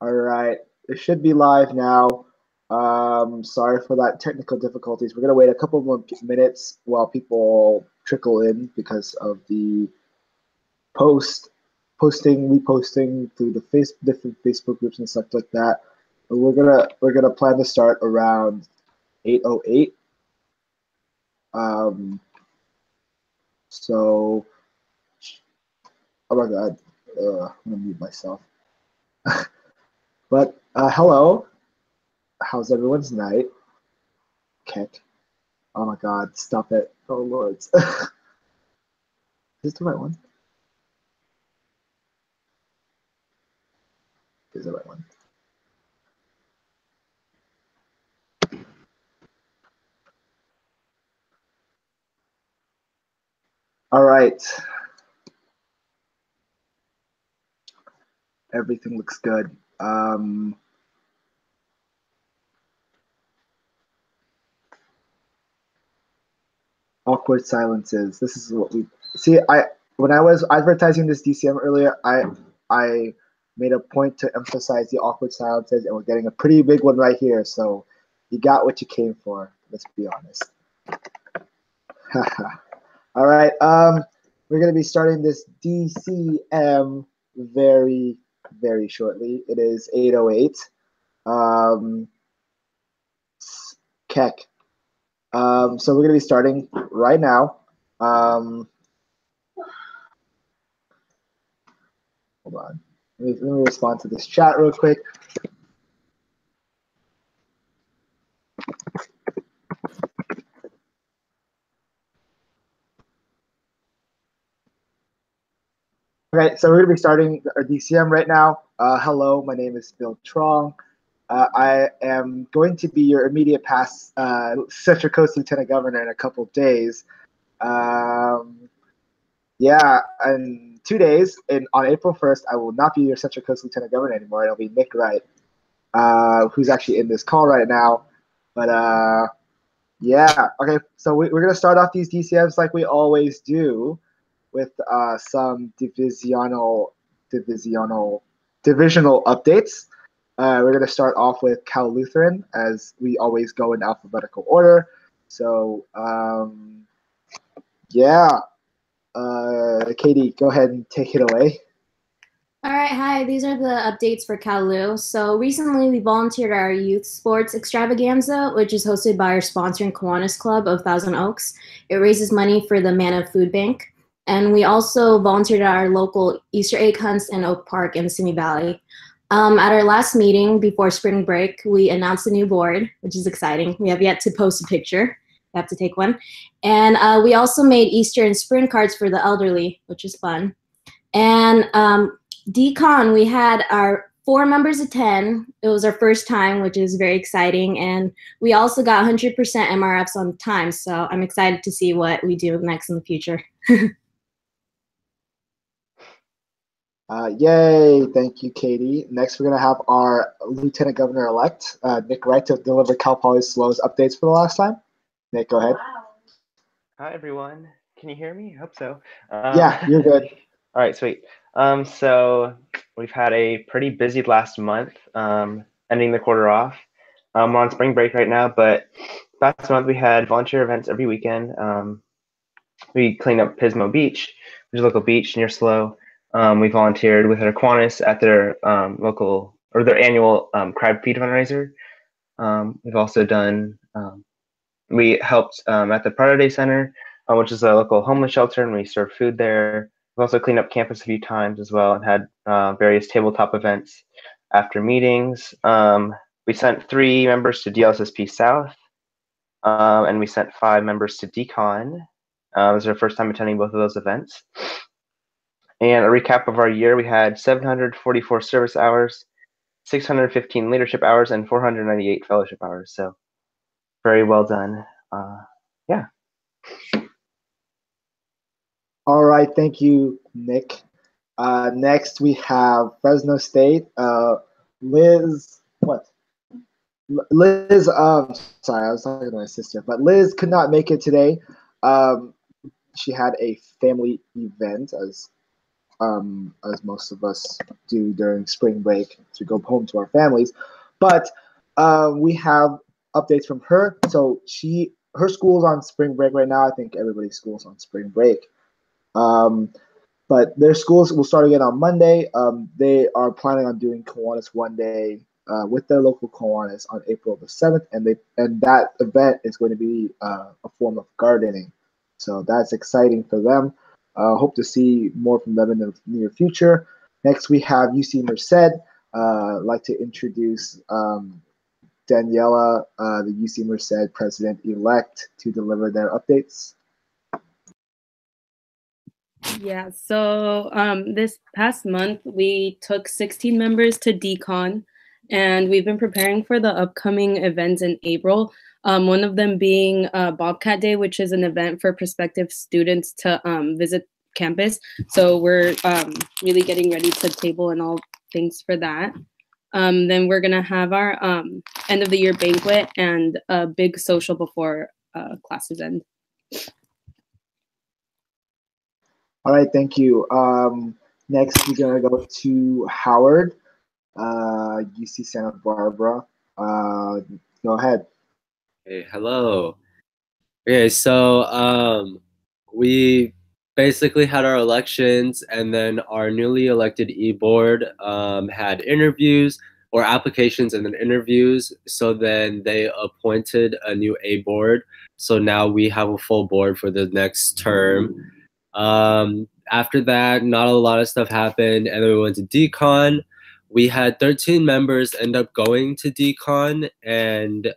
All right, it should be live now. Sorry for that technical difficulties. We're gonna wait a couple more minutes while people trickle in because of the reposting through the different Facebook groups and stuff like that. But we're gonna plan to start around 8:08. So, oh my God, I'm gonna mute myself. But hello, how's everyone's night? Kick. Oh my God, stop it! Oh Lord, is this the right one? Is the right one? All right. Everything looks good. Awkward silences. This is what we see. When I was advertising this DCM earlier, I made a point to emphasize the awkward silences, and we're getting a pretty big one right here. So you got what you came for. Let's be honest. All right. We're gonna be starting this DCM very, very shortly. It is 8:08. Keck. So we're gonna be starting right now. Hold on. Let me respond to this chat real quick. Okay, so we're gonna be starting our DCM right now. Hello, my name is Bill Trong. I am going to be your immediate past Central Coast Lieutenant Governor in a couple of days. Yeah, in 2 days, on April 1st, I will not be your Central Coast Lieutenant Governor anymore. It'll be Nick Wright, who's actually in this call right now. But yeah, okay, so we're going to start off these DCMs like we always do with some divisional updates. We're going to start off with Cal Lutheran, as we always go in alphabetical order. So, yeah. Katie, go ahead and take it away. All right, hi, these are the updates for Kalu. So recently we volunteered at our youth sports extravaganza, which is hosted by our sponsoring Kiwanis Club of Thousand Oaks. It raises money for the Mana Food Bank. And we also volunteered at our local Easter egg hunts in Oak Park in Simi Valley. At our last meeting before spring break, we announced a new board, which is exciting. We have yet to post a picture. We have to take one. And we also made Easter and spring cards for the elderly, which is fun. And DCon, we had our 4 members attend. It was our first time, which is very exciting. And we also got 100% MRFs on time. So I'm excited to see what we do next in the future. Yay, thank you, Katie. Next, we're going to have our Lieutenant Governor-elect, Nick Wright, to deliver Cal Poly SLO's updates for the last time. Nick, go ahead. Hi, everyone. Can you hear me? I hope so. Yeah, you're good. All right, sweet. So we've had a pretty busy last month, ending the quarter off. We're on spring break right now, but last month we had volunteer events every weekend. We cleaned up Pismo Beach, which is a local beach near SLO. We volunteered with our Kiwanis at their their annual crab feed fundraiser. We've also done, we helped at the Prado Day Center, which is a local homeless shelter, and we served food there. We've also cleaned up campus a few times as well and had various tabletop events after meetings. We sent 3 members to DLSSP South, and we sent 5 members to DCon. It was our first time attending both of those events. And a recap of our year, we had 744 service hours, 615 leadership hours, and 498 fellowship hours. So very well done. Yeah. All right, thank you, Nick. Next, we have Fresno State. Liz, what? Liz, sorry, I was talking to my sister, but Liz could not make it today. She had a family event, as as most of us do during spring break to go home to our families. But we have updates from her. So her school's on spring break right now. I think everybody's school's on spring break. But their schools will start again on Monday. They are planning on doing Kiwanis one day with their local Kiwanis on April the 7th, and that event is going to be a form of gardening. So that's exciting for them. Hope to see more from them in the near future. Next, we have UC Merced. I'd like to introduce Daniela, the UC Merced president-elect, to deliver their updates. Yeah, so this past month, we took 16 members to DCON, and we've been preparing for the upcoming events in April. One of them being Bobcat Day, which is an event for prospective students to visit campus. So we're really getting ready to table and all things for that. Then we're gonna have our end of the year banquet and a big social before classes end. All right, thank you. Next, we're gonna go to Howard, UC Santa Barbara. Go ahead. Hey, hello. Okay, so we basically had our elections, and then our newly elected e-board had interviews or applications and then interviews. So then they appointed a new A-board. So now we have a full board for the next term. After that, not a lot of stuff happened, and then we went to DCON. We had 13 members end up going to DCON, and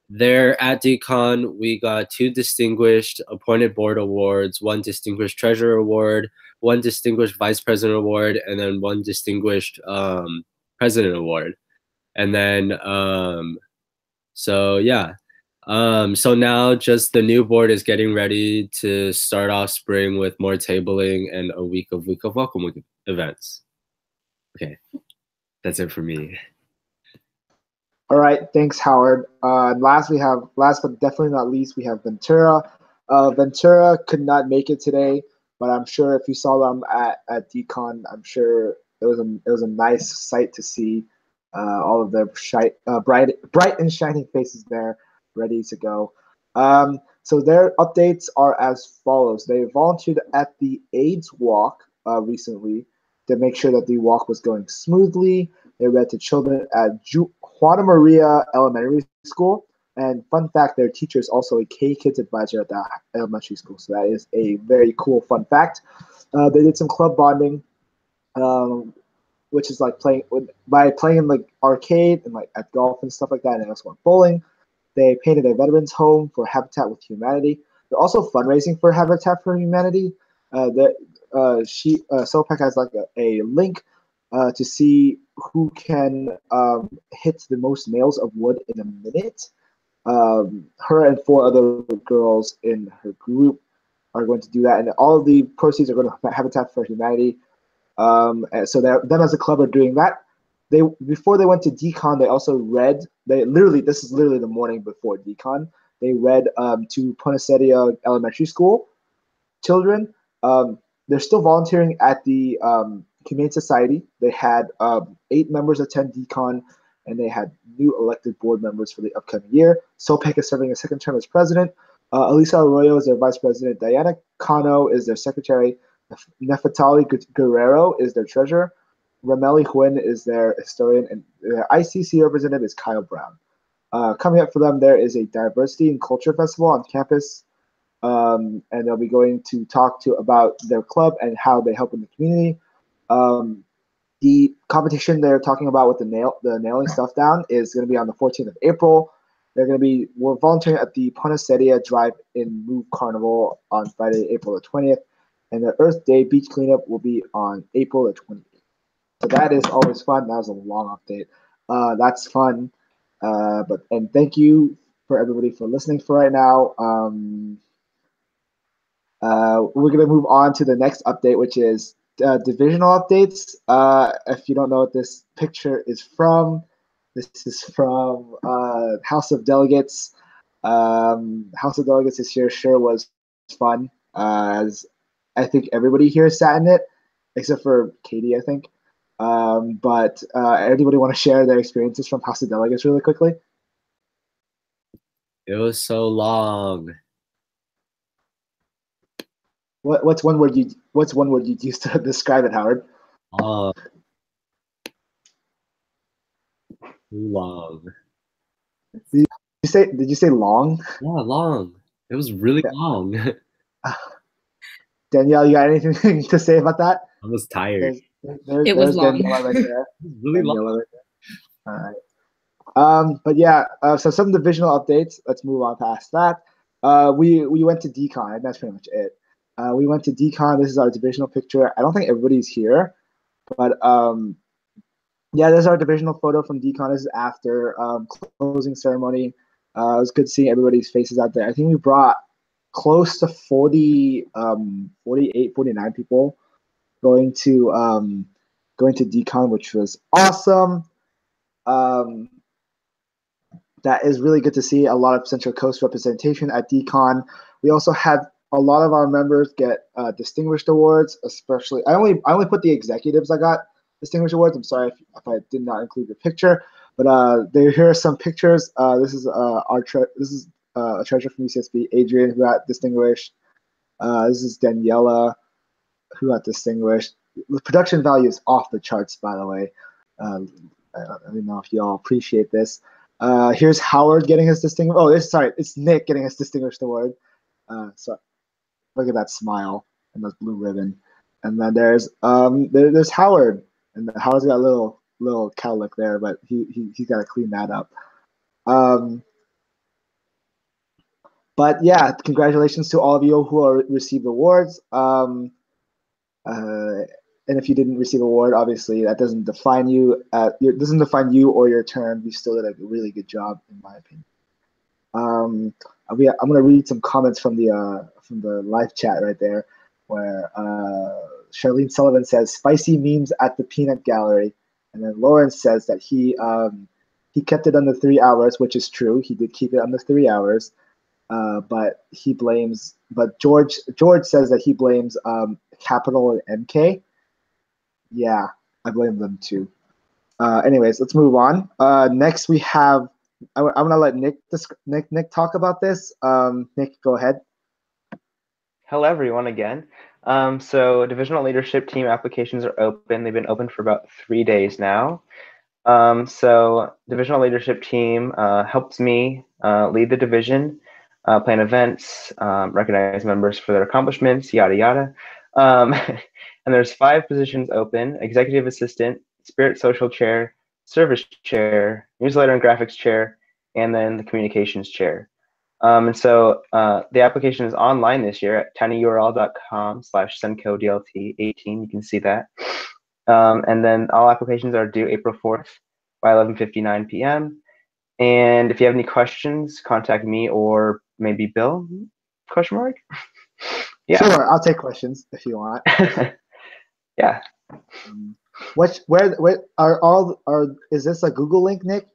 there at DCON, we got 2 distinguished appointed board awards, 1 distinguished treasurer award, 1 distinguished vice president award, and then 1 distinguished president award. And then, so yeah. So now just the new board is getting ready to start off spring with more tabling and a week of welcome events. Okay, that's it for me. All right, thanks, Howard. Last but definitely not least, we have Ventura. Ventura could not make it today, but I'm sure if you saw them at DCON, I'm sure it was a nice sight to see all of their bright and shining faces there, ready to go. So their updates are as follows. They volunteered at the AIDS walk recently to make sure that the walk was going smoothly. They read to children at Juana Maria Elementary School. And fun fact, their teacher is also a K-Kids advisor at that elementary school. So that is a very cool fun fact. They did some club bonding, which is like playing in like arcade and like at golf and stuff like that. And they also went bowling. They painted a veterans home for Habitat with Humanity. They're also fundraising for Habitat for Humanity. SOPEC has like a link to see who can hit the most nails of wood in a minute. Her and 4 other girls in her group are going to do that, and all of the proceeds are going to Habitat for Humanity. So them as a club are doing that. Before they went to DCON, they also read. This is literally the morning before DCON. They read to Poinsettia Elementary School children. They're still volunteering at the Humane Society. They had 8 members attend DCON, and they had new elected board members for the upcoming year. SOPEC is serving a 2nd term as president. Elisa Arroyo is their vice president. Diana Cano is their secretary. Nefertali Guerrero is their treasurer. Rameli Huyn is their historian, and their ICC representative is Kyle Brown. Coming up for them, there is a diversity and culture festival on campus, and they'll be going to talk about their club and how they help in the community. The competition they're talking about with the nailing stuff down is going to be on the 14th of April. We're volunteering at the Poinsettia Drive-In Move Carnival on Friday, April the 20th, and the Earth Day beach cleanup will be on April the 28th. So that is always fun. That was a long update. That's fun. And thank you for everybody for listening for right now. We're going to move on to the next update, which is divisional updates. If you don't know what this picture is from, this is from House of Delegates. House of Delegates this year sure was fun, as I think everybody here sat in it, except for Katie, I think. But anybody want to share their experiences from House of Delegates really quickly? It was so long. What's one word you'd use to describe it, Howard? Too long. Did you say long? Yeah, long. It was really long. Danielle, you got anything to say about that? I was tired. It was long. Daniela right there. It was really long. Right there. All right. But yeah, so some divisional updates. Let's move on past that. We went to decon. That's pretty much it. We went to decon. This is our divisional picture. I don't think everybody's here, but yeah, this is our divisional photo from decon. This is after closing ceremony. It was good seeing everybody's faces out there. I think we brought close to 48, 49 people going to decon, which was awesome. That is really good to see. A lot of Central Coast representation at decon. We also had a lot of our members get distinguished awards, especially I only put the executives that got distinguished awards. I'm sorry if I did not include your picture, but here are some pictures. This is a treasure from UCSB, Adrian, who got distinguished. This is Daniela, who got distinguished. The production value is off the charts, by the way. I don't know if you all appreciate this. Here's Howard getting his distinguished. Oh, it's Nick getting his distinguished award. So look at that smile and that blue ribbon. And then there's Howard, and Howard's got a little cowlick there, but he's got to clean that up. But yeah, congratulations to all of you who received awards. And if you didn't receive an award, obviously that doesn't define you. It doesn't define you or your term. You still did a really good job, in my opinion. I'm gonna read some comments from the live chat right there, where Charlene Sullivan says spicy memes at the peanut gallery, and then Lawrence says that he kept it under 3 hours, which is true. He did keep it under 3 hours, but George says that he blames Capital and MK. Yeah, I blame them too. Anyways, let's move on. Next we have. I'm gonna let Nick talk about this. Nick, go ahead. Hello, everyone, again. So divisional leadership team applications are open. They've been open for about 3 days now. So divisional leadership team helps me lead the division, plan events, recognize members for their accomplishments, yada, yada. And there's 5 positions open: executive assistant, spirit social chair, service chair, newsletter and graphics chair, and then the communications chair. And so the application is online this year at tinyurl.com/SencoDLT18. You can see that. And then all applications are due April 4th by 11:59 p.m. And if you have any questions, contact me or maybe Bill, ? Yeah. Sure, I'll take questions if you want. Yeah. Is this a Google link, Nick?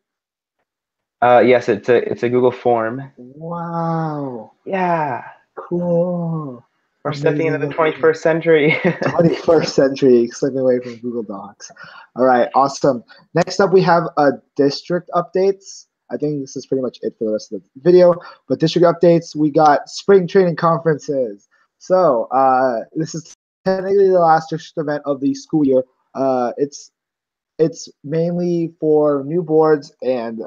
Yes, it's a Google form. Wow. Yeah. Cool. We're stepping into the 21st century. 21st century, slipping away from Google Docs. All right, awesome. Next up, we have district updates. I think this is pretty much it for the rest of the video. But district updates, we got spring training conferences. So this is technically the last district event of the school year. It's mainly for new boards and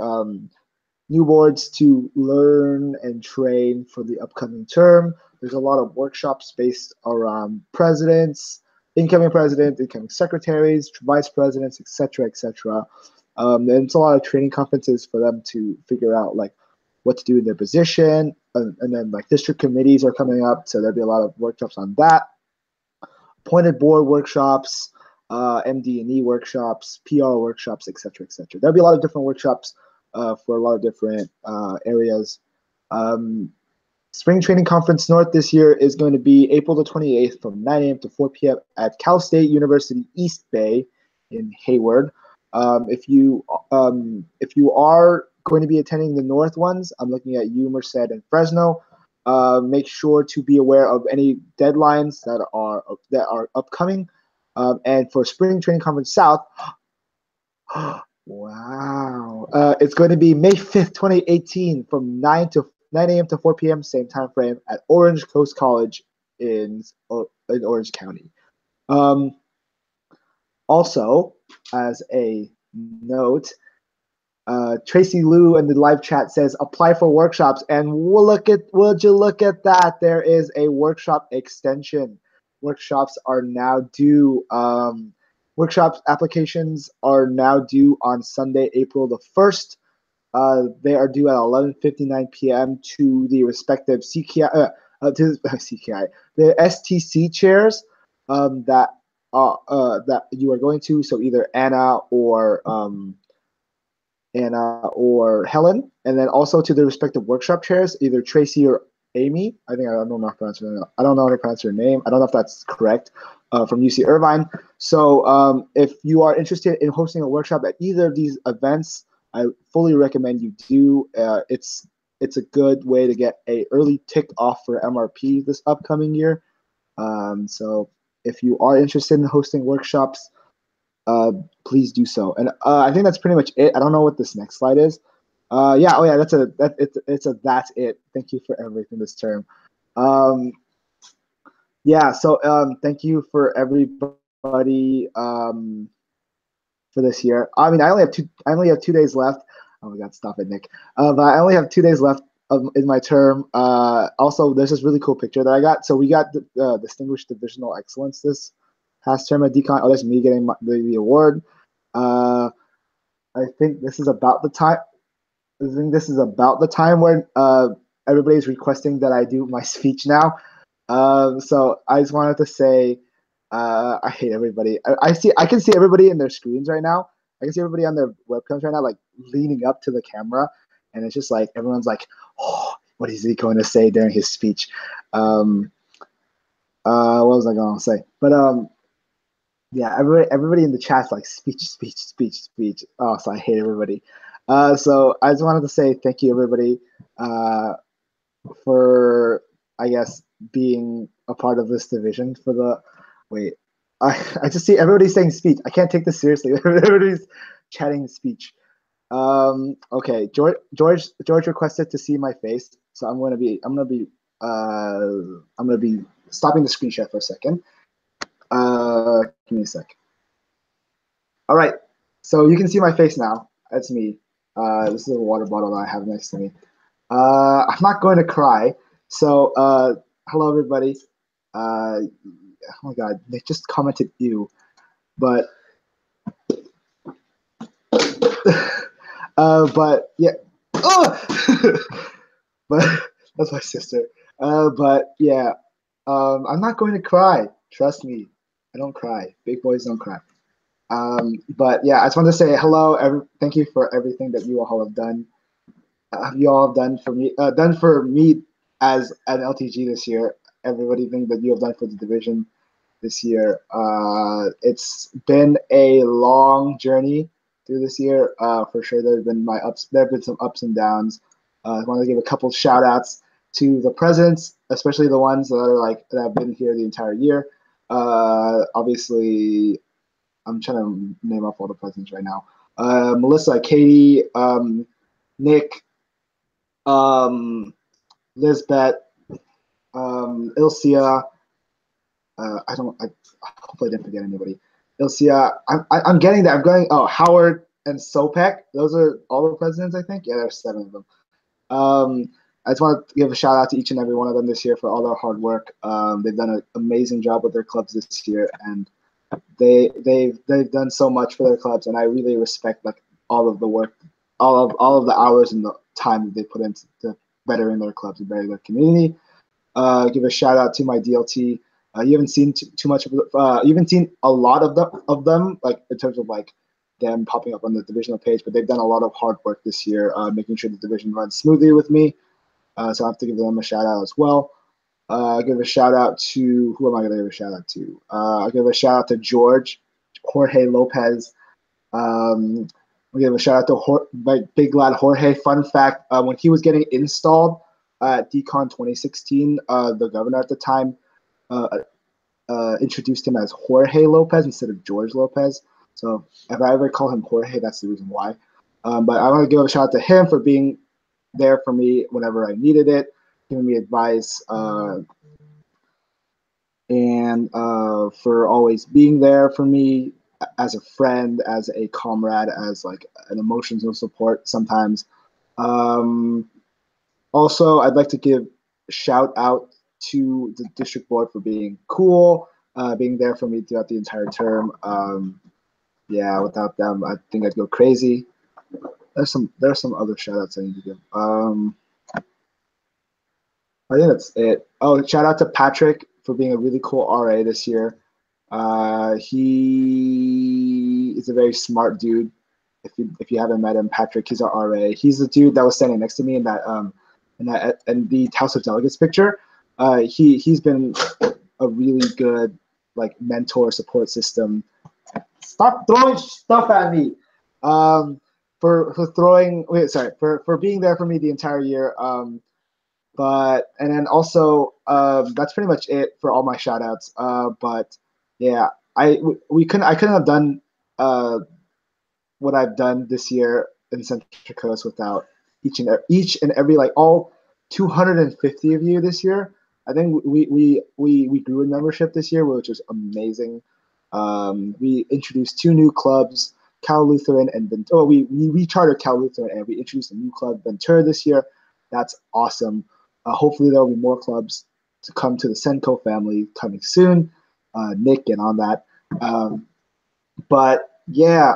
new boards to learn and train for the upcoming term. There's a lot of workshops based around presidents, incoming secretaries, vice presidents, etc., etc. And it's a lot of training conferences for them to figure out like what to do in their position, and then like district committees are coming up, so there'll be a lot of workshops on that. Appointed board workshops, MD&E workshops, PR workshops, etc., etc. There'll be a lot of different workshops for a lot of different areas. Spring Training Conference North this year is going to be April the 28th from 9 a.m. to 4 p.m. at Cal State University East Bay in Hayward. If you are going to be attending the North ones, I'm looking at you, Merced, and Fresno. Make sure to be aware of any deadlines that are upcoming. And for Spring Training Conference South, wow, it's going to be May 5th, 2018, from 9 a.m. to 4 p.m. same time frame at Orange Coast College in Orange County. Also, as a note, Tracy Liu in the live chat says apply for workshops, and would you look at that? There is a workshop extension. Workshops are now due. Workshops applications are now due on Sunday, April the 1st. They are due at 11:59 p.m. to the respective CKI, the STC chairs that you are going to. So either Anna or Helen, and then also to the respective workshop chairs, either Tracy or Amy. I don't know how to pronounce her name. I don't know if that's correct. From UC Irvine. So if you are interested in hosting a workshop at either of these events, I fully recommend you do. It's a good way to get a early tick off for MRP this upcoming year. So if you are interested in hosting workshops, please do so. And I think that's pretty much it. I don't know what this next slide is. That's it. Thank you for everything this term. Thank you for everybody for this year. I mean, I only have 2 days left. Oh my God, stop it, Nick. But I only have 2 days left in my term. Also, there's this really cool picture that I got. So we got the Distinguished Divisional Excellence this past term at DCON. Oh, that's me getting the award. I think this is about the time. When everybody's requesting that I do my speech now. So I just wanted to say, I hate everybody. I can see everybody in their screens right now. I can see everybody on their webcams right now, like leaning up to the camera, and it's just like everyone's like, "Oh, what is he going to say during his speech?" What was I going to say? But everybody in the chat's like speech. Oh, so I hate everybody. So I just wanted to say thank you, everybody, for, I guess, being a part of this division for the I just see everybody saying speech. I can't take this seriously. Everybody's chatting speech. Okay, George requested to see my face, so I'm gonna be stopping the screen share for a second. Give me a sec. All right, so you can see my face now. That's me. This is a water bottle that I have next to me. I'm not going to cry. So, hello everybody. Oh my God, Nick just commented "ew," but but yeah, oh! But that's my sister. But yeah, I'm not going to cry. Trust me, I don't cry. Big boys don't cry. But yeah, I just wanted to say hello. Thank you for everything that you all have done. You all have done for me as an LTG this year. Everything that you have done for the division this year. It's been a long journey through this year. For sure, there have been some ups and downs. I want to give a couple shout outs to the presidents, especially the ones that have been here the entire year. Obviously, I'm trying to name off all the presidents right now. Melissa, Katie, Nick, Lisbeth, Ilcia. I hope I didn't forget anybody. Ilcia, I'm getting that. I'm going. Oh, Howard and Sopek. Those are all the presidents, I think. Yeah, there's 7 of them. I just want to give a shout out to each and every one of them this year for all their hard work. They've done an amazing job with their clubs this year, and they've done so much for their clubs. And I really respect all of the work, all of the hours and the time that they put into bettering their clubs and bettering their community. Give a shout out to my DLT. You haven't seen too much of you haven't seen a lot of them in terms of them popping up on the divisional page, but they've done a lot of hard work this year, making sure the division runs smoothly with me. So I have to give them a shout out as well. I'll give a shout out to, who am I going to give a shout out to? I'll give a shout out to Jorge Lopez. I'll give a shout out to my big lad Jorge. Fun fact: when he was getting installed, at DCon 2016, the governor at the time introduced him as Jorge Lopez instead of George Lopez. So if I ever call him Jorge, that's the reason why. But I want to give a shout out to him for being there for me whenever I needed it, giving me advice, and for always being there for me as a friend, as a comrade, as like an emotional support sometimes. Also, I'd like to give shout out to the district board for being cool, being there for me throughout the entire term. Yeah, without them, I think I'd go crazy. There's some other shout outs I need to give. I think that's it. Oh, shout out to Patrick for being a really cool RA this year. He is a very smart dude. If you haven't met him, Patrick, he's our RA. He's the dude that was standing next to me in the House of Delegates picture. He's been a really good like mentor support system. Stop throwing stuff at me. For being there for me the entire year. And then also that's pretty much it for all my shout outs. But yeah, I couldn't have done what I've done this year in Central Coast without each and every like all 250 of you this year. I think we grew in membership this year, which was amazing. We introduced 2 new clubs, Cal Lutheran and Ventura. We rechartered Cal Lutheran and we introduced a new club, Ventura, this year. That's awesome. Hopefully there will be more clubs to come to the Senko family coming soon. Nick, get on that. But yeah,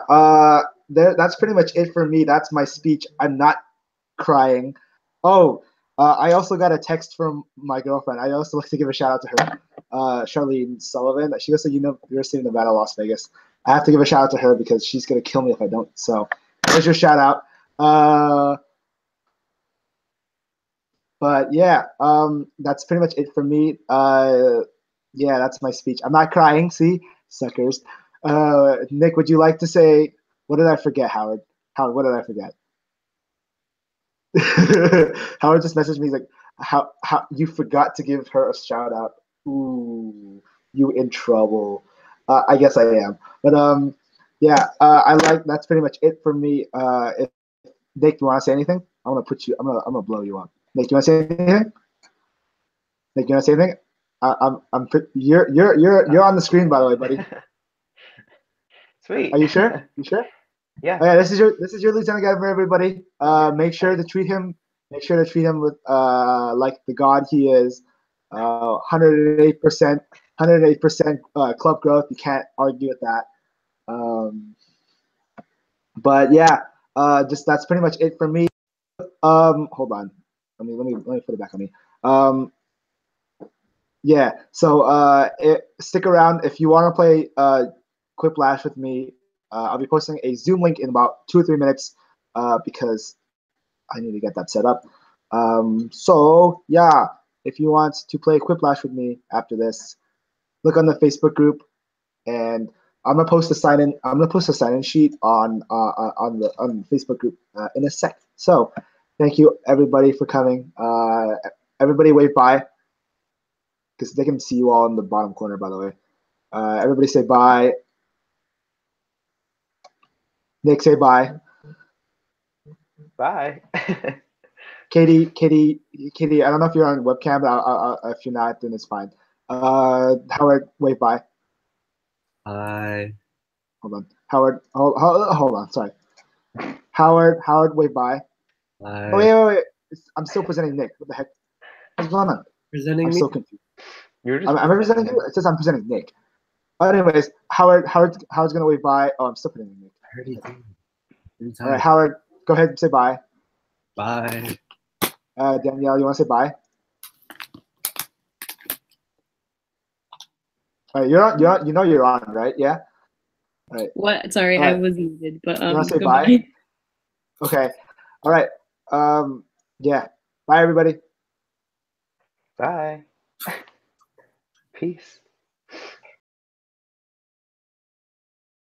that's pretty much it for me. That's my speech. I'm not crying. Oh, I also got a text from my girlfriend. I also like to give a shout out to her, Charlene Sullivan. She goes to University of Nevada, Las Vegas. I have to give a shout out to her because she's gonna kill me if I don't. So there's your shout out. But yeah, that's pretty much it for me. Yeah, that's my speech. I'm not crying. See, suckers. Nick, would you like to say? What did I forget, Howard? Howard, what did I forget? Howard just messaged me. He's like, how you forgot to give her a shout out. Ooh, you in trouble. I guess I am. But yeah, that's pretty much it for me. If Nick, do you want to say anything? I'm gonna blow you up. Nick, do you want to say anything? Nick, do you want to say anything? You're on the screen, by the way, buddy. Sweet. Are you sure? You sure? Yeah. Oh, yeah. This is your lieutenant governor, everybody. Make sure to treat him with like the god he is. 108%, 108% club growth. You can't argue with that. But yeah, just that's pretty much it for me. Hold on. Let me put it back on me. Yeah. So stick around if you want to play Quiplash with me. I'll be posting a Zoom link in about 2 or 3 minutes because I need to get that set up. So yeah, if you want to play Quiplash with me after this, look on the Facebook group, and I'm gonna post a sign-in. I'm gonna post a sign-in sheet on the Facebook group in a sec. So thank you everybody for coming. Everybody wave bye because they can see you all in the bottom corner. By the way, everybody say bye. Nick, say bye. Bye. Katie, I don't know if you're on webcam, but if you're not, then it's fine. Howard, wave bye. Bye. Hold on. Howard, hold on, sorry. Howard, wave bye. Bye. Oh, wait. I'm still presenting Nick. What the heck? What's going on? Presenting I'm me? so confused. You're just Am I presenting you? It says I'm presenting Nick. Anyways, Howard's gonna wave bye. Oh, I'm still presenting Nick. I heard you do. All right, Howard, go ahead and say bye. Bye. Danielle, you want to say bye? All right, you're on. You know you're on, right? Yeah. All right. What? Sorry, All right. I was muted. But You want to say goodbye. bye? Okay. All right. Yeah. Bye, everybody. Bye. Peace.